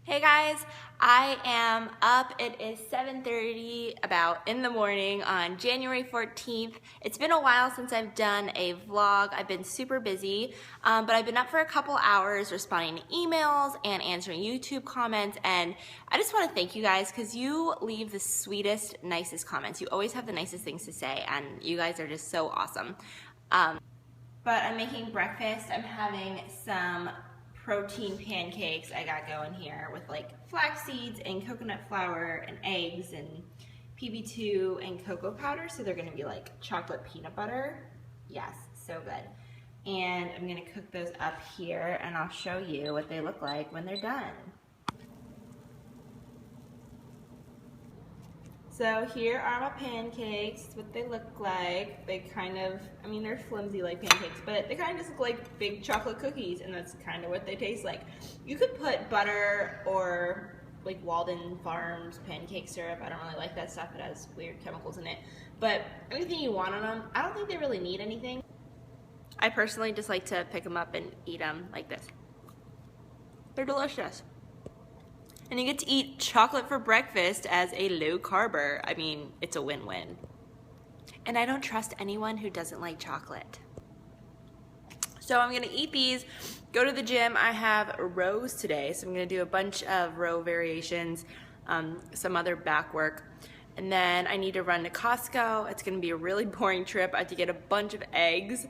Hey guys, I am up. It is 7:30 about in the morning on January 14th. It's been a while since I've done a vlog. I've been super busy, but I've been up for a couple hours responding to emails and answering YouTube comments, and I just want to thank you guys because you leave the sweetest, nicest comments. You always have the nicest things to say, and you guys are just so awesome. But I'm making breakfast. I'm having some protein pancakes I got going here with like flax seeds and coconut flour and eggs and PB2 and cocoa powder, so they're gonna be like chocolate peanut butter. Yes, so good. And I'm gonna cook those up here and I'll show you what they look like when they're done. So here are my pancakes, what they look like. They kind of, I mean, they're flimsy like pancakes, but they kind of just look like big chocolate cookies, and that's kind of what they taste like. You could put butter or like Walden Farms pancake syrup. I don't really like that stuff. It has weird chemicals in it. But anything you want on them, I don't think they really need anything. I personally just like to pick them up and eat them like this. They're delicious. And you get to eat chocolate for breakfast as a low carber. I mean, it's a win-win. And I don't trust anyone who doesn't like chocolate. So I'm gonna eat these, go to the gym. I have rows today, so I'm gonna do a bunch of row variations, some other back work. And then I need to run to Costco. It's gonna be a really boring trip. I have to get a bunch of eggs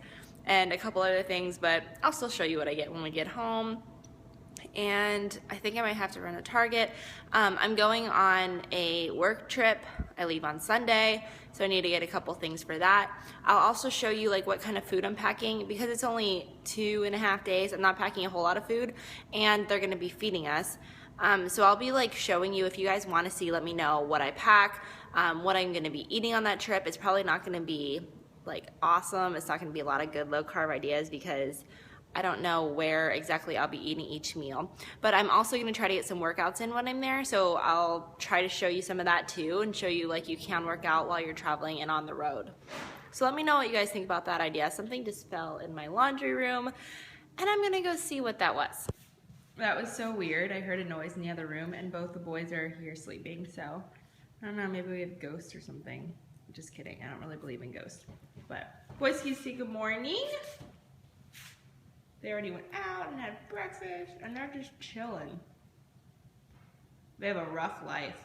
and a couple other things, but I'll still show you what I get when we get home. And I think I might have to run to Target. I'm going on a work trip. I leave on Sunday, so I need to get a couple things for that. I'll also show you like what kind of food I'm packing because it's only 2.5 days. I'm not packing a whole lot of food, and they're gonna be feeding us. So I'll be like showing you, if you guys wanna see, let me know what I pack, what I'm gonna be eating on that trip. It's probably not gonna be like awesome. It's not gonna be a lot of good low carb ideas because I don't know where exactly I'll be eating each meal, but I'm also gonna try to get some workouts in when I'm there, so I'll try to show you some of that too and show you like you can work out while you're traveling and on the road. So let me know what you guys think about that idea. Something just fell in my laundry room and I'm gonna go see what that was. That was so weird. I heard a noise in the other room and both the boys are here sleeping, so I don't know, maybe we have ghosts or something. Just kidding, I don't really believe in ghosts. But boys, can you say good morning? They already went out and had breakfast, and they're just chilling. They have a rough life.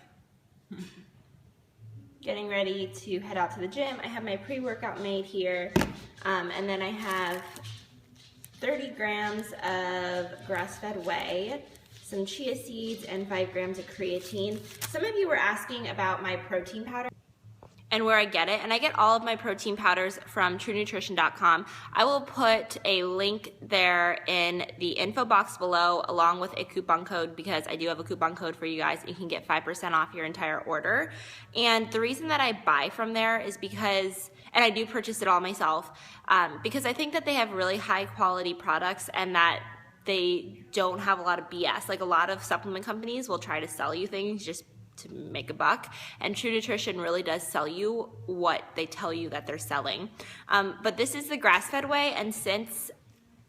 Getting ready to head out to the gym. I have my pre-workout made here, and then I have 30 grams of grass-fed whey, some chia seeds, and 5 grams of creatine. Some of you were asking about my protein powder and where I get it, and I get all of my protein powders from truenutrition.com. I will put a link there in the info box below along with a coupon code because I do have a coupon code for you guys. You can get 5% off your entire order. And the reason that I buy from there is because, and I do purchase it all myself, because I think that they have really high quality products and that they don't have a lot of BS. Like a lot of supplement companies will try to sell you things just to make a buck, and True Nutrition really does sell you what they tell you that they're selling. But this is the grass-fed whey, and since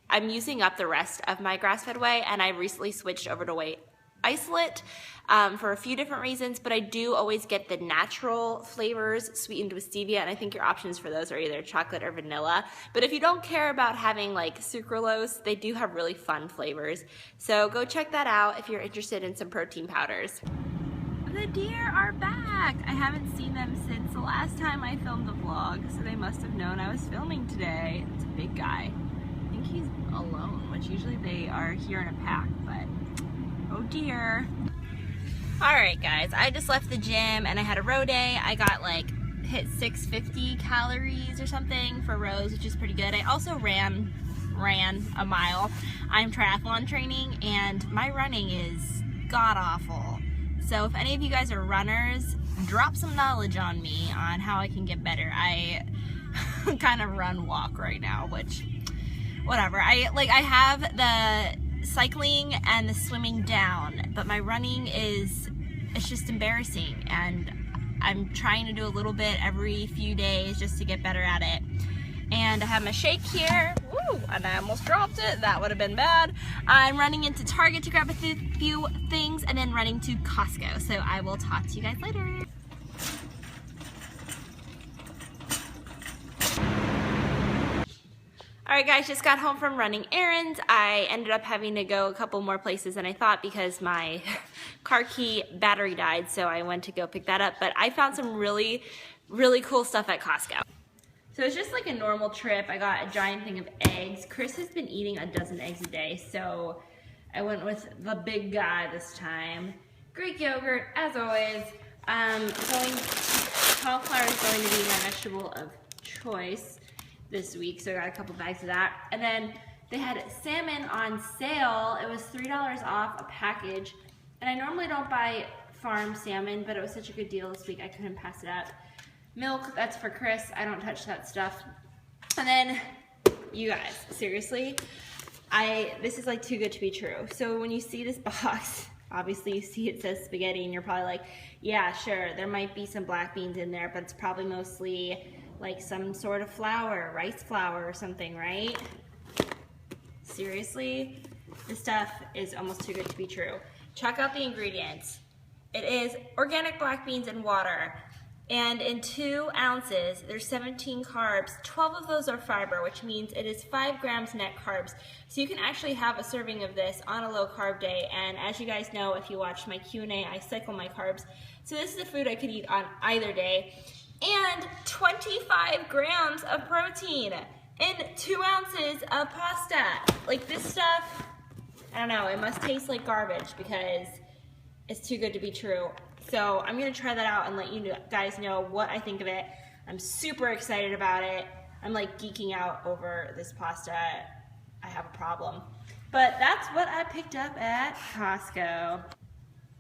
I'm using up the rest of my grass-fed whey, and I recently switched over to whey isolate for a few different reasons, but I do always get the natural flavors sweetened with stevia, and I think your options for those are either chocolate or vanilla. But if you don't care about having like sucralose, they do have really fun flavors. So go check that out if you're interested in some protein powders. The deer are back. I haven't seen them since the last time I filmed the vlog, so they must have known I was filming today. It's a big guy. I think he's alone, which usually they are here in a pack, but oh dear. All right, guys, I just left the gym and I had a row day. I got like hit 650 calories or something for rows, which is pretty good. I also ran a mile. I'm triathlon training and my running is god-awful. So if any of you guys are runners, drop some knowledge on me on how I can get better. I kind of run walk right now, which whatever. I have the cycling and the swimming down, but my running it's just embarrassing, and I'm trying to do a little bit every few days just to get better at it. And I have my shake here. Woo, and I almost dropped it. That would have been bad. I'm running into Target to grab a few things and then running to Costco. So I will talk to you guys later. Alright guys, just got home from running errands. I ended up having to go a couple more places than I thought because my car key battery died, so I went to go pick that up. But I found some really cool stuff at Costco. So it's just like a normal trip. I got a giant thing of eggs. Chris has been eating a dozen eggs a day, so I went with the big guy this time. Greek yogurt, as always. Cauliflower is going to be my vegetable of choice this week, so I got a couple bags of that. And then they had salmon on sale. It was $3 off a package. And I normally don't buy farm salmon, but it was such a good deal this week I couldn't pass it up. Milk, that's for Chris. I don't touch that stuff. And then, you guys, seriously, this is like too good to be true. So when you see this box, obviously you see it says spaghetti and you're probably like, yeah, sure, there might be some black beans in there, but it's probably mostly like some sort of flour, rice flour or something, right? Seriously, this stuff is almost too good to be true. Check out the ingredients. It is organic black beans and water. And in 2 ounces, there's 17 carbs. 12 of those are fiber, which means it is 5 grams net carbs. So you can actually have a serving of this on a low carb day. And as you guys know, if you watch my Q&A, I cycle my carbs. So this is a food I could eat on either day. And 25 grams of protein in 2 ounces of pasta. Like this stuff, I don't know, it must taste like garbage because it's too good to be true. So I'm gonna try that out and let you guys know what I think of it. I'm super excited about it. I'm like geeking out over this pasta. I have a problem. But that's what I picked up at Costco.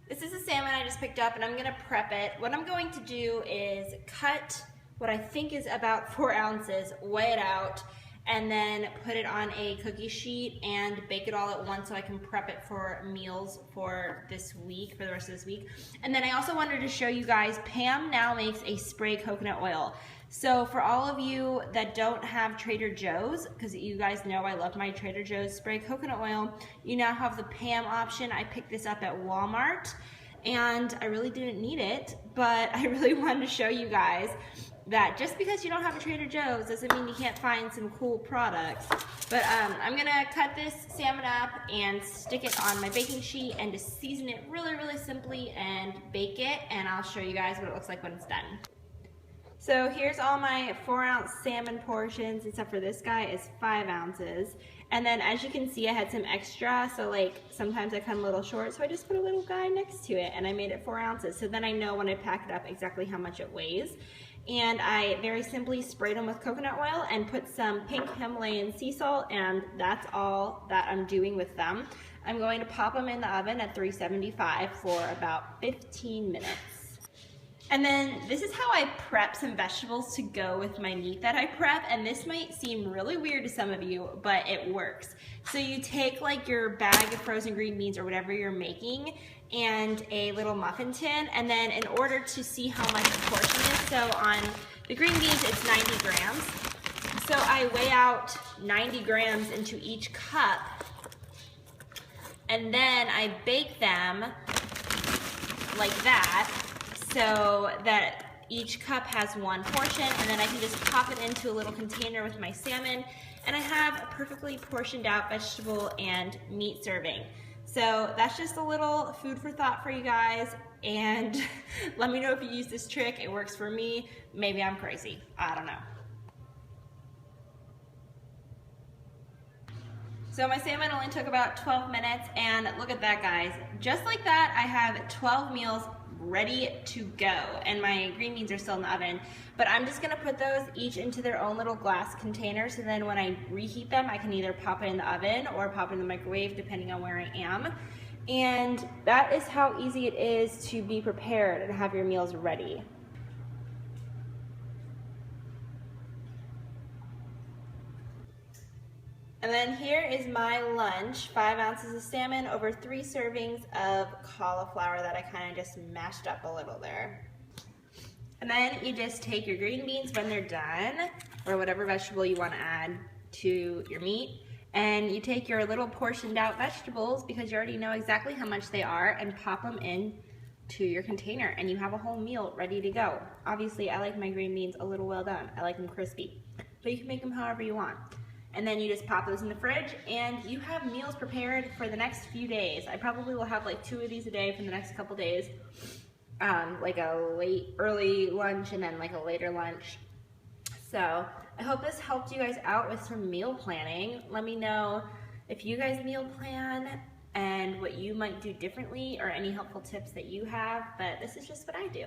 This is a salmon I just picked up and I'm gonna prep it. What I'm going to do is cut what I think is about 4 ounces, weigh it out, and then put it on a cookie sheet and bake it all at once so I can prep it for meals for this week, for the rest of this week. And then I also wanted to show you guys, Pam now makes a spray coconut oil. So for all of you that don't have Trader Joe's, because you guys know I love my Trader Joe's spray coconut oil, you now have the Pam option. I picked this up at Walmart and I really didn't need it, but I really wanted to show you guys that just because you don't have a Trader Joe's doesn't mean you can't find some cool products. But I'm gonna cut this salmon up and stick it on my baking sheet and just season it really simply and bake it, and I'll show you guys what it looks like when it's done. So here's all my 4 ounce salmon portions, except for this guy is 5 ounces. And then as you can see, I had some extra, so like sometimes I cut a little short, so I just put a little guy next to it and I made it 4 ounces. So then I know when I pack it up exactly how much it weighs. And I very simply sprayed them with coconut oil and put some pink Himalayan sea salt, and that's all that I'm doing with them. I'm going to pop them in the oven at 375 for about 15 minutes. And then this is how I prep some vegetables to go with my meat that I prep, and this might seem really weird to some of you, but it works. So you take like your bag of frozen green beans or whatever you're making and a little muffin tin, and then in order to see how much the portion is, so on the green beans it's 90 grams. So I weigh out 90 grams into each cup, and then I bake them like that, so that each cup has 1 portion, and then I can just pop it into a little container with my salmon, and I have a perfectly portioned out vegetable and meat serving. So that's just a little food for thought for you guys, and let me know if you use this trick. It works for me. Maybe I'm crazy. I don't know. So my salmon only took about 12 minutes, and look at that, guys. Just like that, I have 12 meals ready to go, and my green beans are still in the oven. But I'm just gonna put those each into their own little glass container, so then when I reheat them, I can either pop it in the oven or pop it in the microwave, depending on where I am. And that is how easy it is to be prepared and have your meals ready. And then here is my lunch, 5 ounces of salmon over 3 servings of cauliflower that I kind of just mashed up a little there. And then you just take your green beans when they're done, or whatever vegetable you want to add to your meat. And you take your little portioned out vegetables, because you already know exactly how much they are, and pop them in to your container, and you have a whole meal ready to go. Obviously, I like my green beans a little well done. I like them crispy, but you can make them however you want. And then you just pop those in the fridge, and you have meals prepared for the next few days. I probably will have like 2 of these a day for the next couple days, like a early lunch and then like a later lunch. So I hope this helped you guys out with some meal planning. Let me know if you guys meal plan and what you might do differently, or any helpful tips that you have, but this is just what I do.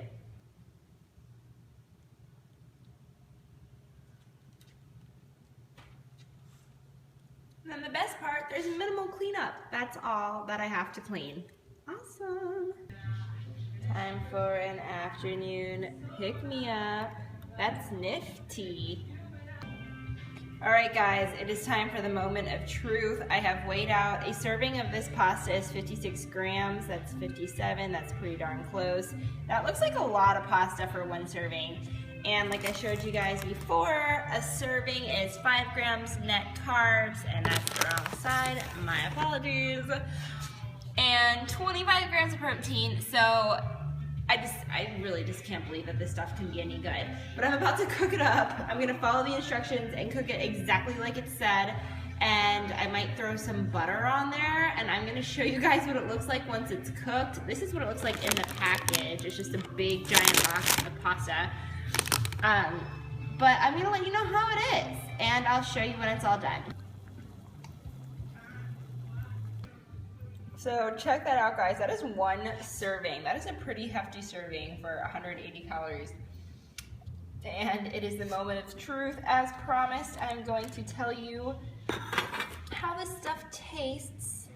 And then the best part, there's minimal cleanup. That's all that I have to clean. Awesome. Time for an afternoon pick-me-up. That's nifty. All right, guys, it is time for the moment of truth. I have weighed out. A serving of this pasta is 56 grams. That's 57. That's pretty darn close. That looks like a lot of pasta for one serving. And like I showed you guys before, a serving is 5 grams net carbs, and that's the wrong side. My apologies. And 25 grams of protein. So I really just can't believe that this stuff can be any good. But I'm about to cook it up. I'm gonna follow the instructions and cook it exactly like it said. And I might throw some butter on there, and I'm gonna show you guys what it looks like once it's cooked. This is what it looks like in the package. It's just a big giant box of pasta. But I'm gonna let you know how it is, and I'll show you when it's all done. So check that out, guys. That is one serving. That is a pretty hefty serving for 180 calories. And it is the moment of truth. As promised, I'm going to tell you how this stuff tastes.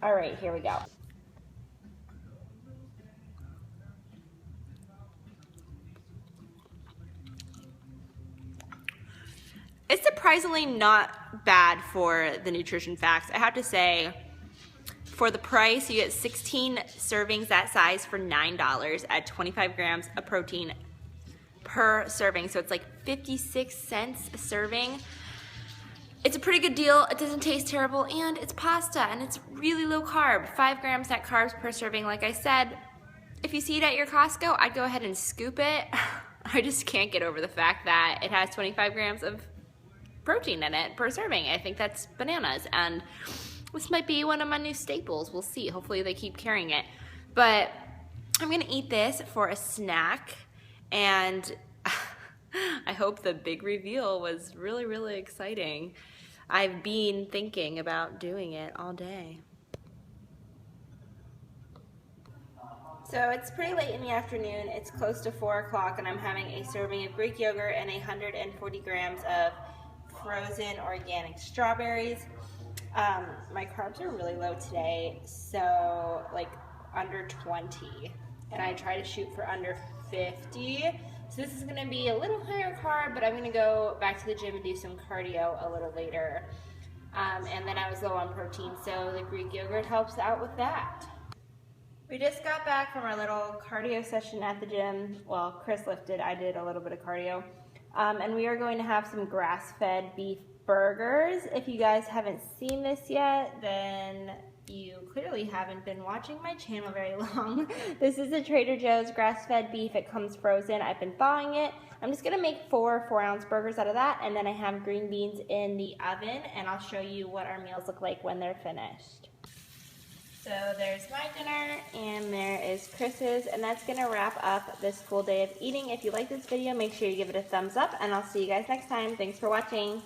All right, here we go. It's surprisingly not bad for the nutrition facts. I have to say, for the price, you get 16 servings that size for $9 at 25 grams of protein per serving. So it's like 56 cents a serving. It's a pretty good deal. It doesn't taste terrible, and it's pasta, and it's really low carb. 5 grams net carbs per serving. Like I said, if you see it at your Costco, I'd go ahead and scoop it. I just can't get over the fact that it has 25 grams of protein in it per serving. I think that's bananas, and this might be one of my new staples. We'll see. Hopefully they keep carrying it. But I'm gonna eat this for a snack, and I hope the big reveal was really, really exciting. I've been thinking about doing it all day. So it's pretty late in the afternoon. It's close to 4 o'clock, and I'm having a serving of Greek yogurt and 140 grams of frozen organic strawberries. My carbs are really low today, so like under 20, and I try to shoot for under 50. So this is gonna be a little higher carb, but I'm gonna go back to the gym and do some cardio a little later. And then I was low on protein, so the Greek yogurt helps out with that. We just got back from our little cardio session at the gym. Well, Chris lifted, I did a little bit of cardio. And we are going to have some grass-fed beef burgers. If you guys haven't seen this yet, then you clearly haven't been watching my channel very long. This is a Trader Joe's grass-fed beef. It comes frozen. I've been thawing it. I'm just gonna make 4 4-ounce burgers out of that, and then I have green beans in the oven, and I'll show you what our meals look like when they're finished. So there's my dinner, and there is Chris's, and that's gonna wrap up this full day of eating. If you like this video, make sure you give it a thumbs up, and I'll see you guys next time. Thanks for watching.